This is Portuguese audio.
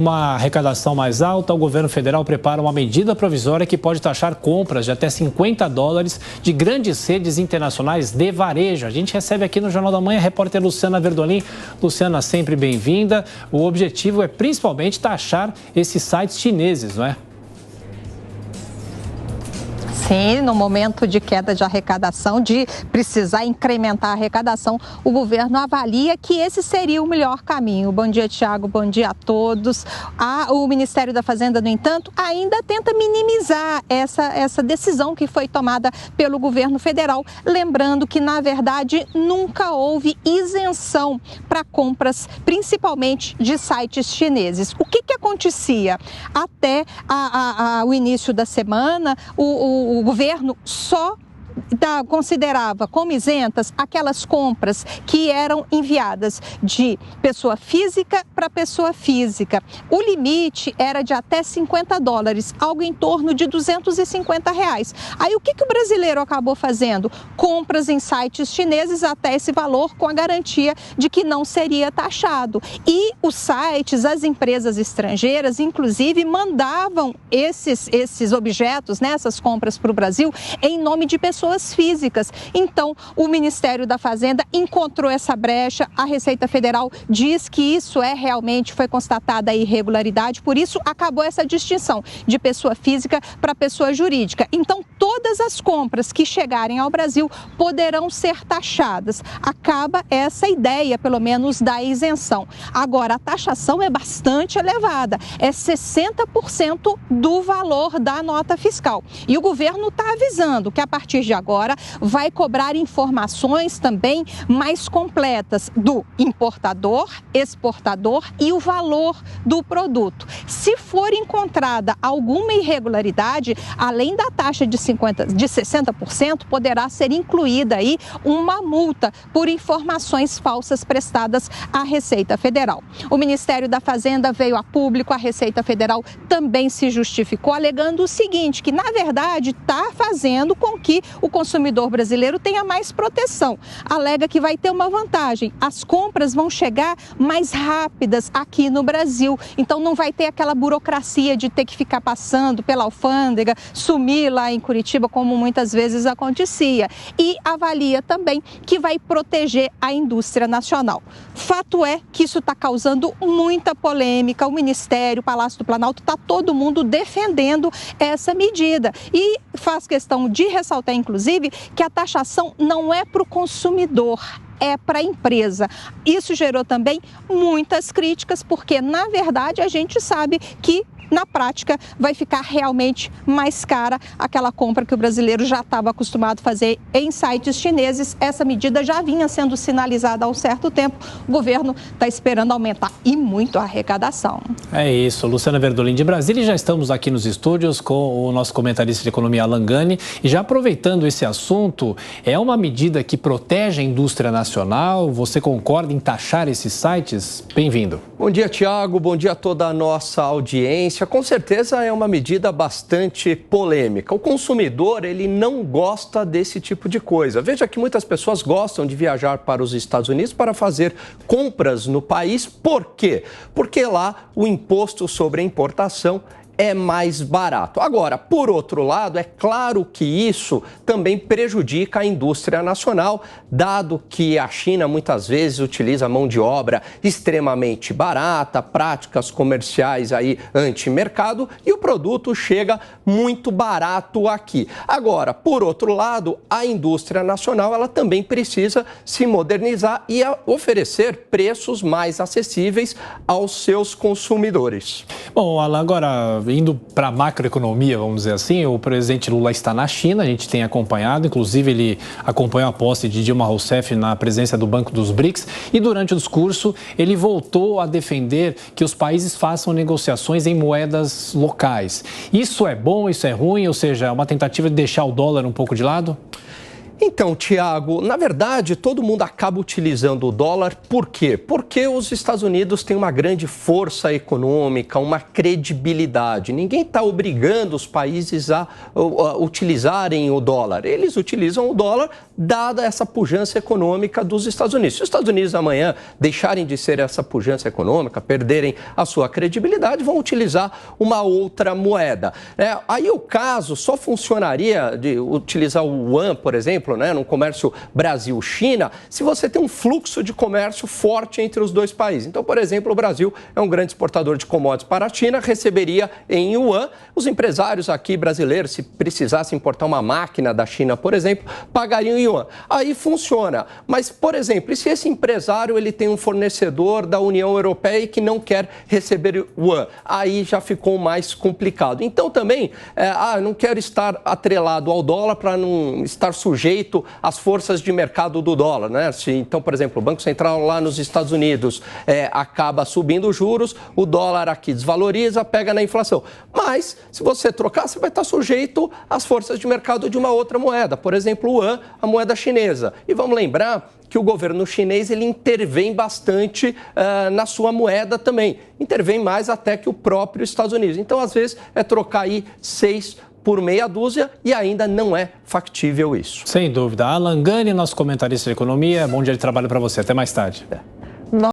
Uma arrecadação mais alta, o governo federal prepara uma medida provisória que pode taxar compras de até $50 de grandes redes internacionais de varejo. A gente recebe aqui no Jornal da Manhã a repórter Luciana Verdolim. Luciana, sempre bem-vinda. O objetivo é principalmente taxar esses sites chineses, não é? Sim, no momento de queda de arrecadação, de precisar incrementar a arrecadação, o governo avalia que esse seria o melhor caminho. Bom dia, Tiago, bom dia a todos. O Ministério da Fazenda, no entanto, ainda tenta minimizar essa decisão que foi tomada pelo governo federal, lembrando que, na verdade, nunca houve isenção para compras, principalmente de sites chineses. O que acontecia? Até o início da semana, o governo só considerava como isentas aquelas compras que eram enviadas de pessoa física para pessoa física. O limite era de até $50, algo em torno de R$250. Aí o que o brasileiro acabou fazendo? Compras em sites chineses até esse valor, com a garantia de que não seria taxado. E os sites, as empresas estrangeiras, inclusive, mandavam esses objetos, né, essas compras para o Brasil em nome de pessoas físicas. Então, o Ministério da Fazenda encontrou essa brecha, a Receita Federal diz que isso foi constatada a irregularidade, por isso acabou essa distinção de pessoa física para pessoa jurídica. Então, todas as compras que chegarem ao Brasil poderão ser taxadas. Acaba essa ideia, pelo menos, da isenção. Agora, a taxação é bastante elevada, é 60% do valor da nota fiscal. E o governo está avisando que, a partir de agora, vai cobrar informações também mais completas do importador, exportador e o valor do produto. Se for encontrada alguma irregularidade, além da taxa de 60%, poderá ser incluída aí uma multa por informações falsas prestadas à Receita Federal. O Ministério da Fazenda veio a público, a Receita Federal também se justificou, alegando o seguinte, que na verdade está fazendo com que o consumidor brasileiro tenha mais proteção. Alega que vai ter uma vantagem, as compras vão chegar mais rápidas aqui no Brasil, então não vai ter aquela burocracia de ter que ficar passando pela alfândega, sumir lá em Curitiba, como muitas vezes acontecia. E avalia também que vai proteger a indústria nacional. Fato é que isso está causando muita polêmica, o Ministério, o Palácio do Planalto, está todo mundo defendendo essa medida. E faz questão de ressaltar, inclusive, que a taxação não é para o consumidor, é para a empresa. Isso gerou também muitas críticas, porque, na verdade, a gente sabe que, na prática, vai ficar realmente mais cara aquela compra que o brasileiro já estava acostumado a fazer em sites chineses. Essa medida já vinha sendo sinalizada há um certo tempo. O governo está esperando aumentar e muito a arrecadação. É isso. Luciana Verdolim de Brasília. E já estamos aqui nos estúdios com o nosso comentarista de economia, Alan Gani. E já aproveitando esse assunto, é uma medida que protege a indústria nacional? Você concorda em taxar esses sites? Bem-vindo. Bom dia, Tiago. Bom dia a toda a nossa audiência. Com certeza é uma medida bastante polêmica. O consumidor, ele não gosta desse tipo de coisa. Veja que muitas pessoas gostam de viajar para os Estados Unidos para fazer compras no país. Por quê? Porque lá o imposto sobre a importação é mais barato. Agora, por outro lado, é claro que isso também prejudica a indústria nacional, dado que a China muitas vezes utiliza mão de obra extremamente barata, práticas comerciais aí anti-mercado, e o produto chega muito barato aqui. Agora, por outro lado, a indústria nacional, ela também precisa se modernizar e oferecer preços mais acessíveis aos seus consumidores. Bom, Alan, agora indo para a macroeconomia, vamos dizer assim, o presidente Lula está na China, a gente tem acompanhado, inclusive ele acompanhou a posse de Dilma Rousseff na presidência do Banco dos BRICS e durante o discurso ele voltou a defender que os países façam negociações em moedas locais. Isso é bom, isso é ruim, ou seja, é uma tentativa de deixar o dólar um pouco de lado? Então, Tiago, na verdade, todo mundo acaba utilizando o dólar. Por quê? Porque os Estados Unidos têm uma grande força econômica, uma credibilidade. Ninguém está obrigando os países a utilizarem o dólar. Eles utilizam o dólar dada essa pujança econômica dos Estados Unidos. Se os Estados Unidos amanhã deixarem de ser essa pujança econômica, perderem a sua credibilidade, vão utilizar uma outra moeda. Aí o caso só funcionaria de utilizar o yuan, por exemplo, no comércio Brasil-China, se você tem um fluxo de comércio forte entre os dois países. Então, por exemplo, o Brasil é um grande exportador de commodities para a China, receberia em yuan. Os empresários aqui brasileiros, se precisassem importar uma máquina da China, por exemplo, pagariam em yuan. Aí funciona. Mas, por exemplo, e se esse empresário ele tem um fornecedor da União Europeia e que não quer receber yuan? Aí já ficou mais complicado. Então, também, não quero estar atrelado ao dólar para não estar sujeito às forças de mercado do dólar, né? Então, por exemplo, o Banco Central lá nos Estados Unidos acaba subindo os juros, o dólar aqui desvaloriza, pega na inflação. Mas, se você trocar, você vai estar sujeito às forças de mercado de uma outra moeda, por exemplo, o yuan, a moeda chinesa. E vamos lembrar que o governo chinês ele intervém bastante na sua moeda também. Intervém mais até que o próprio Estados Unidos. Então, às vezes, é trocar aí 6 por meia dúzia e ainda não é factível isso. Sem dúvida. Alan Gani, nosso comentarista de economia, bom dia de trabalho para você. Até mais tarde.